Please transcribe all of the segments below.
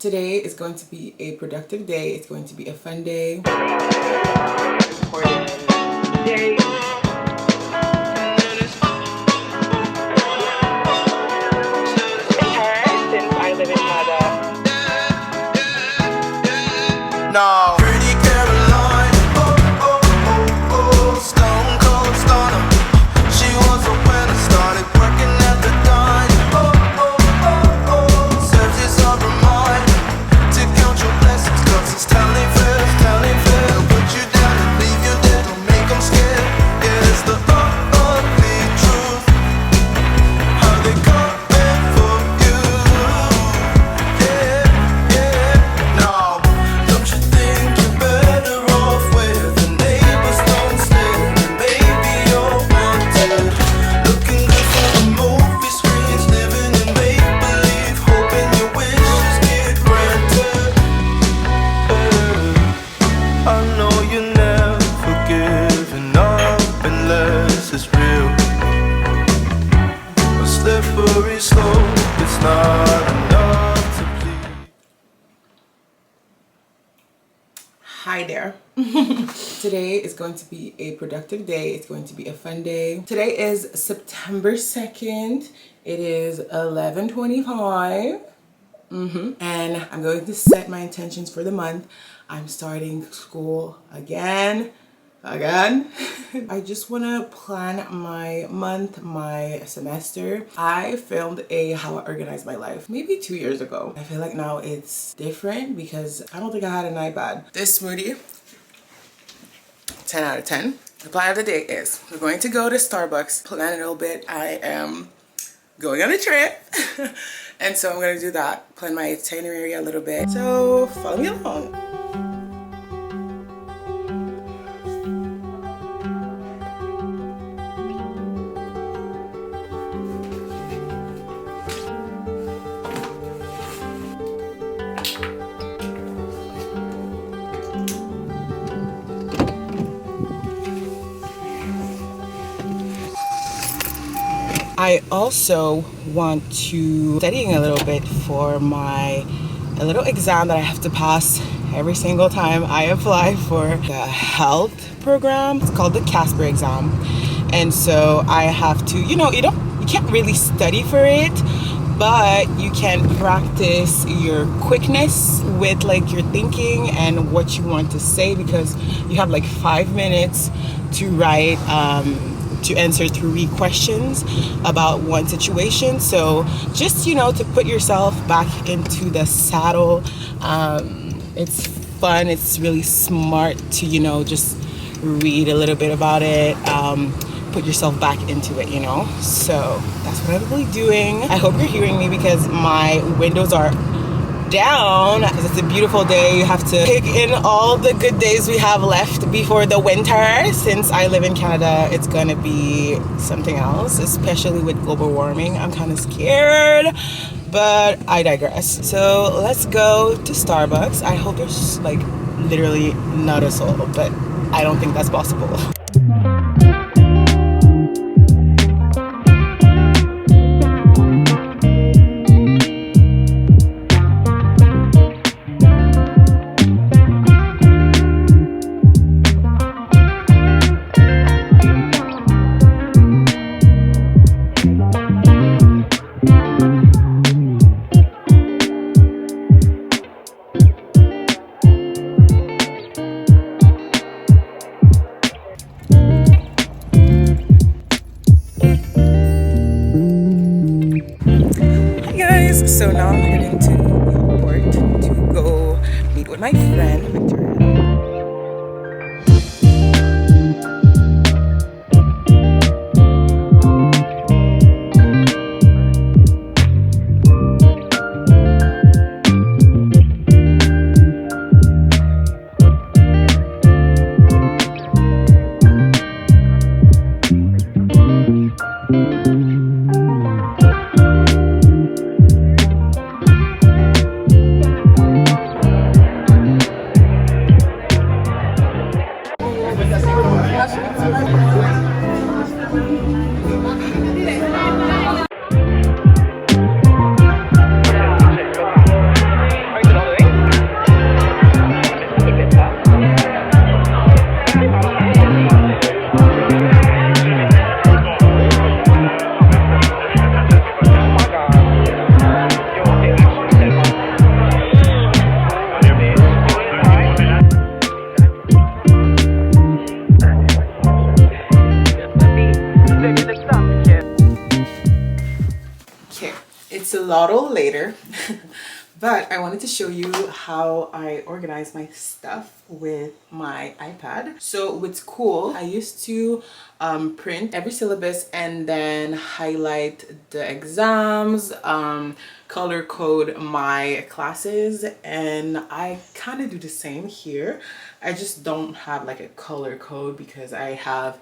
Today is going to be a productive day. It's going to be a fun day. Since I live in Canada. No. Pretty Caroline, stone cold stunner. She was a winner, started working at the dime. Serves you some reminder to count your blessings, 'cause it's telling fair. Put you down and leave you there, don't make them scared. Yeah, it's the ugly truth. How they coming for you. Yeah, no. Don't you think you're better off where the neighbors don't stare? Maybe you're wanted, looking good for the movie screens, living in make-believe, hoping your wishes get granted. I know you never giving up unless it's real. A slippery slope, it's not enough to please. Hi there. Today is going to be a productive day. It's going to be a fun day. Today is September 2nd. It is 11:25. And I'm going to set my intentions for the month. I'm starting school again. I just want to plan my month, my semester. I filmed a how I organize my life maybe 2 years ago. I feel like now it's different because I don't think I had an iPad. This smoothie, 10 out of 10. The plan of the day is we're going to go to Starbucks, plan a little bit. I am going on a trip. And so I'm going to do that, plan my itinerary a little bit. So follow me along. I also want to studying a little bit for a little exam that I have to pass every single time I apply for the health program. It's called the Casper exam. And so I have to, you can't really study for it, but you can practice your quickness with like your thinking and what you want to say, because you have like 5 minutes to write to answer 3 questions about one situation. So just, to put yourself back into the saddle. It's fun. It's really smart to, just read a little bit about it. Put yourself back into it, So that's what I'm really doing. I hope you're hearing me because my windows are down because it's a beautiful day. You have to take in all the good days we have left before the winter. Since I live in Canada, it's gonna be something else, especially with global warming. I'm kind of scared, but I digress. So let's go to Starbucks. I hope there's like literally not a soul, but I don't think that's possible. So now I'm heading to the airport to go meet with my friend Victoria. little later. But I wanted to show you how I organize my stuff with my iPad. So what's cool, I used to print every syllabus and then highlight the exams, color code my classes, and I kind of do the same here. I just don't have like a color code because I have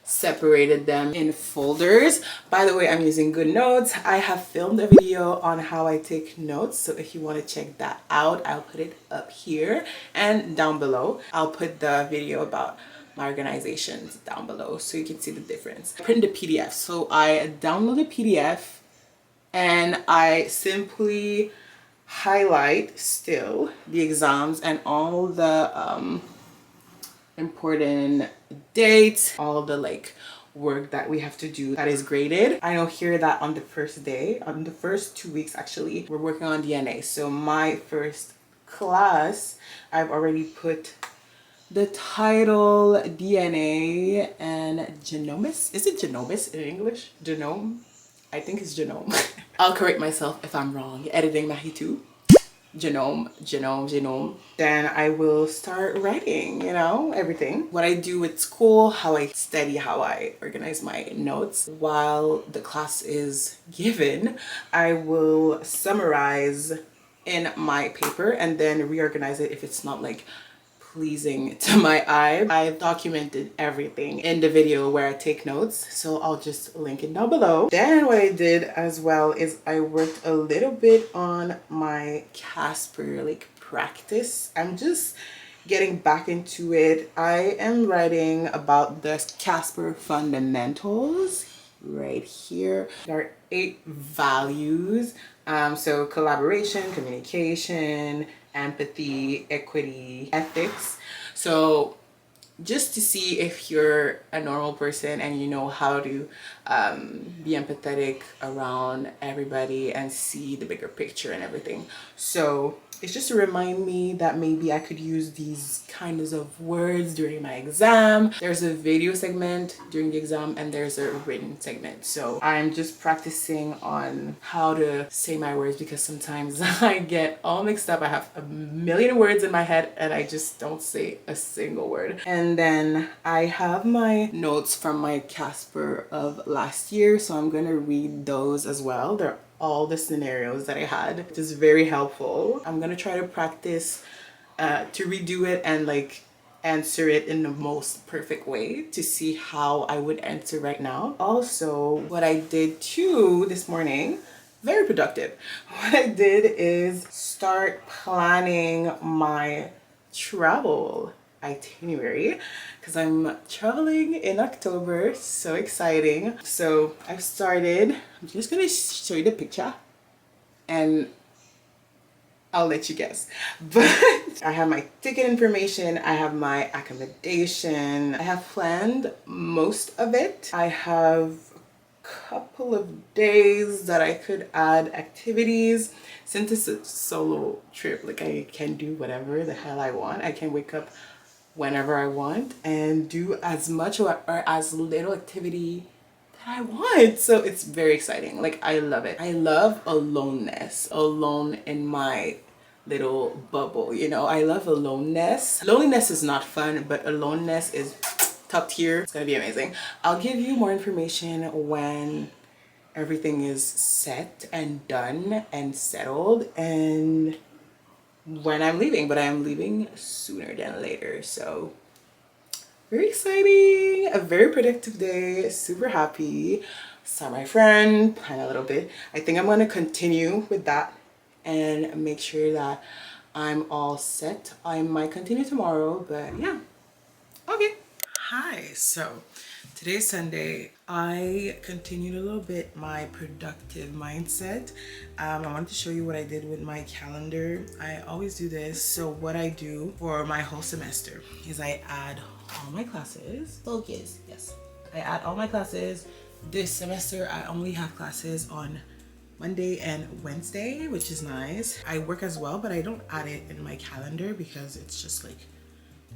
separated them in folders. By the way, I'm using GoodNotes. I have filmed a video on how I take notes, so if you want to check that out, I'll put it up here and down below. I'll put the video about my organizations down below so you can see the difference. I print the PDF, so I download the PDF and I simply highlight still the exams and all the important dates, all the like work that we have to do that is graded. I know here that on the first day, on the first 2 weeks actually, we're working on DNA. So my first class, I've already put the title DNA and genomus. Is it genomus in English? Genome? I think it's genome. I'll correct myself if I'm wrong. Editing Mariétou. Genome. Then I will start writing, you know, everything. What I do at school, how I study, how I organize my notes. While the class is given, I will summarize in my paper and then reorganize it if it's not like pleasing to my eye. I've documented everything in the video where I take notes, so I'll just link it down below. Then what I did as well is I worked a little bit on my Casper like practice. I'm just getting back into it. I am writing about the Casper fundamentals right here. There are 8 values. So collaboration, communication, empathy, equity, ethics. So just to see if you're a normal person and you know how to be empathetic around everybody and see the bigger picture and everything. So it's just to remind me that maybe I could use these kinds of words during my exam. There's a video segment during the exam and there's a written segment. So I'm just practicing on how to say my words because sometimes I get all mixed up. I have a million words in my head and I just don't say a single word. And then I have my notes from my Casper of last year, so I'm gonna read those as well. They're all the scenarios that I had, which is very helpful. I'm gonna try to practice to redo it and like answer it in the most perfect way to see how I would answer right now. Also, what I did too this morning, very productive. What I did is start planning my travel itinerary because I'm traveling in October. So exciting. So I've started. I'm just gonna show you the picture and I'll let you guess. But I have my ticket information, I have my accommodation, I have planned most of it. I have a couple of days that I could add activities. Since it's a solo trip, like I can do whatever the hell I want. I can wake up whenever I want and do as much or as little activity that I want. So it's very exciting. Like I love it. I love aloneness, alone in my little bubble, you know. I love aloneness. Loneliness is not fun, but aloneness is top tier. It's gonna be amazing. I'll give you more information when everything is set and done and settled and when I'm leaving, but I'm leaving sooner than later. So very exciting, a very productive day, super happy. Saw my friend, plan a little bit. I think I'm gonna continue with that and make sure that I'm all set. I might continue tomorrow, but yeah, okay. Hi, so today's Sunday. I continued a little bit my productive mindset. I wanted to show you what I did with my calendar. I always do this. So what I do for my whole semester is I add all my classes. Focus, yes. I add all my classes. This semester I only have classes on Monday and Wednesday, which is nice. I work as well, but I don't add it in my calendar because it's just like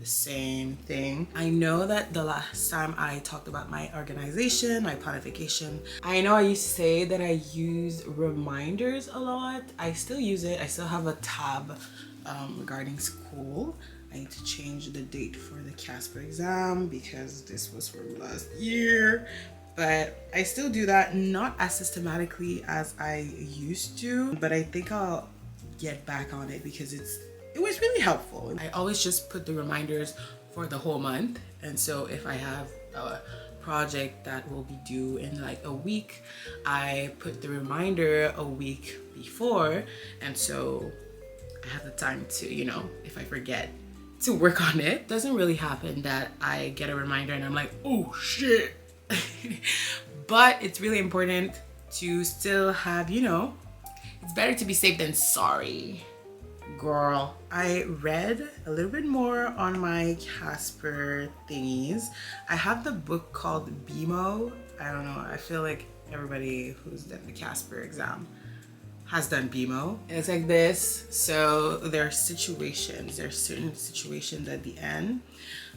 the same thing. I know that the last time I talked about my organization, my planification, I know I used to say that I use reminders a lot. I still use it. I still have a tab regarding school. I need to change the date for the Casper exam because this was from last year. But I still do that, not as systematically as I used to, but I think I'll get back on it because it was really helpful. I always just put the reminders for the whole month, and so if I have a project that will be due in like a week, I put the reminder a week before, and so I have the time to, you know, if I forget to work on it. It doesn't really happen that I get a reminder and I'm like, oh shit. But it's really important to still have, you know, it's better to be safe than sorry, girl. I read a little bit more on my Casper thingies. I have the book called BMO. I don't know, I feel like everybody who's done the Casper exam has done BMO. And it's like this. So there are situations, there are certain situations at the end,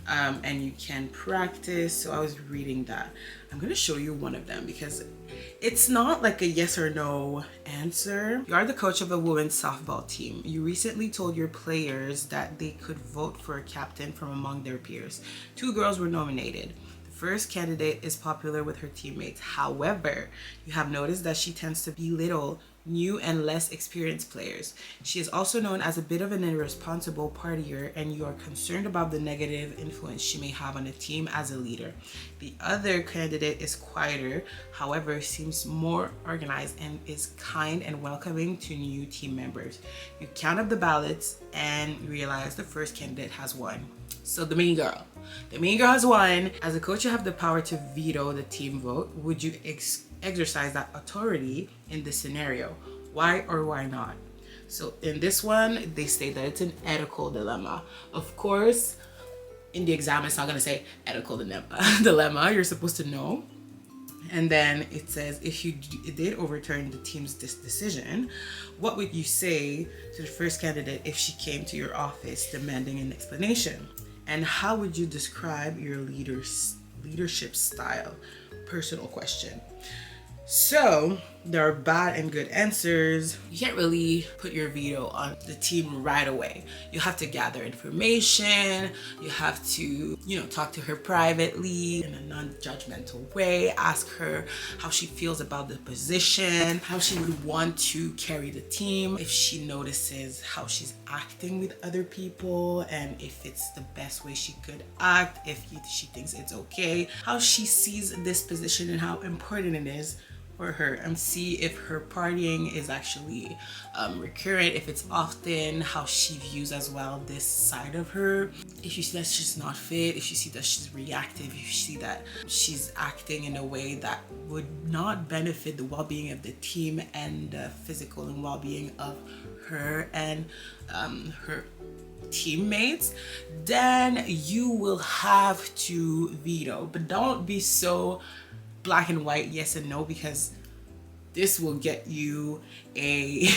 and you can practice. So I was reading that. I'm gonna show you one of them because it's not like a yes or no answer. You are the coach of a women's softball team. You recently told your players that they could vote for a captain from among their peers. 2 girls were nominated. First candidate is popular with her teammates. However, you have noticed that she tends to belittle new and less experienced players. She is also known as a bit of an irresponsible partier, and you are concerned about the negative influence she may have on the team as a leader. The other candidate is quieter, however, seems more organized and is kind and welcoming to new team members. You count up the ballots and realize the first candidate has won. So the mean girl has won. As a coach, you have the power to veto the team vote. Would you exercise that authority in this scenario? Why or why not? So in this one, they say that it's an ethical dilemma. Of course, in the exam, it's not gonna say ethical dilemma. You're supposed to know. And then it says, if you did overturn the team's decision, what would you say to the first candidate if she came to your office demanding an explanation? And how would you describe your leadership style? Personal question. So there are bad and good answers. You can't really put your veto on the team right away. You have to gather information. You have to, you know, talk to her privately in a non-judgmental way. Ask her how she feels about the position, how she would want to carry the team, if she notices how she's acting with other people, and if it's the best way she could act, if she thinks it's okay, how she sees this position and how important it is for her, and see if her partying is actually recurrent, if it's often, how she views as well this side of her. If you see that she's not fit, if you see that she's reactive, if you see that she's acting in a way that would not benefit the well-being of the team and the physical and well-being of her and her teammates, then you will have to veto. But don't be so black and white, yes and no, because this will get you a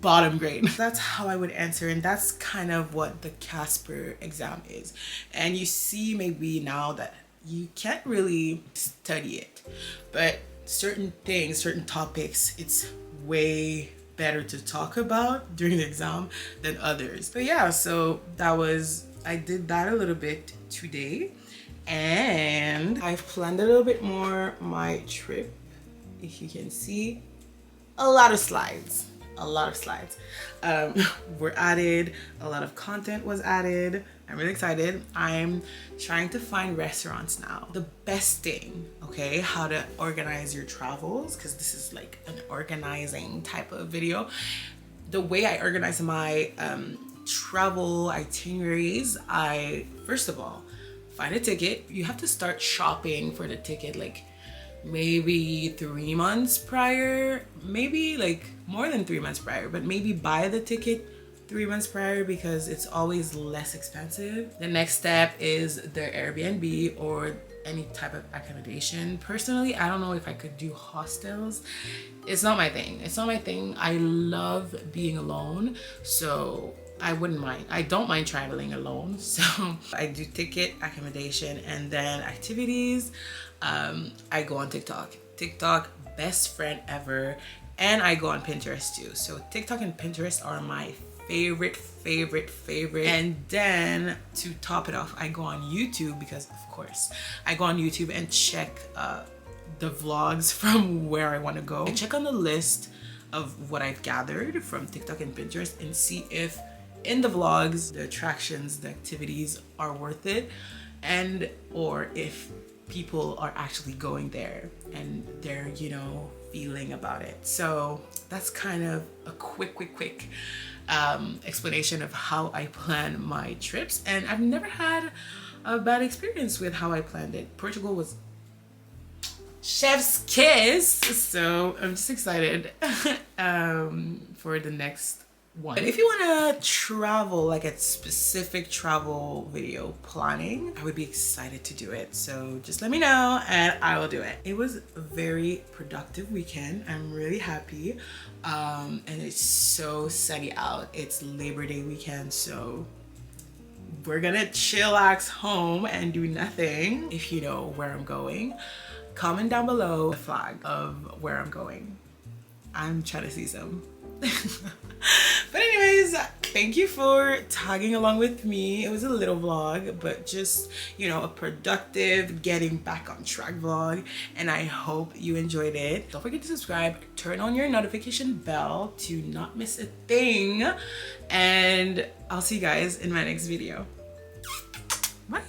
bottom grade. That's how I would answer, and that's kind of what the Casper exam is. And you see maybe now that you can't really study it, but certain things, certain topics, it's way better to talk about during the exam than others. But yeah, so I did that a little bit today. And I've planned a little bit more my trip. If you can see, a lot of slides were added, a lot of content was added. I'm really excited. I'm trying to find restaurants now. The best thing, okay, how to organize your travels, because this is like an organizing type of video. The way I organize my travel itineraries, I first of all find a ticket. You have to start shopping for the ticket like maybe 3 months prior, maybe like more than 3 months prior, but maybe buy the ticket 3 months prior because it's always less expensive. The next step is the Airbnb or any type of accommodation. Personally, I don't know if I could do hostels. It's not my thing. I love being alone, so I wouldn't mind. I don't mind traveling alone. So I do ticket, accommodation, and then activities. I go on TikTok. TikTok, best friend ever. And I go on Pinterest too. So TikTok and Pinterest are my favorite. And then to top it off, I go on YouTube because of course I go on YouTube and check the vlogs from where I want to go. I check on the list of what I've gathered from TikTok and Pinterest and see if in the vlogs the attractions, the activities are worth it, and or if people are actually going there and they're, you know, feeling about it. So that's kind of a quick explanation of how I plan my trips, and I've never had a bad experience with how I planned it. Portugal was chef's kiss, so I'm just excited for the next one. But if you want to travel, like a specific travel video planning, I would be excited to do it. So just let me know and I will do it. It was a very productive weekend. I'm really happy. And it's so sunny out. It's Labor Day weekend, so we're gonna chillax home and do nothing. If you know where I'm going, comment down below the flag of where I'm going. I'm trying to see some. But anyways, thank you for tagging along with me. It was a little vlog, but just, you know, a productive getting back on track vlog, and I hope you enjoyed it. Don't forget to subscribe, turn on your notification bell to not miss a thing, and I'll see you guys in my next video. Bye.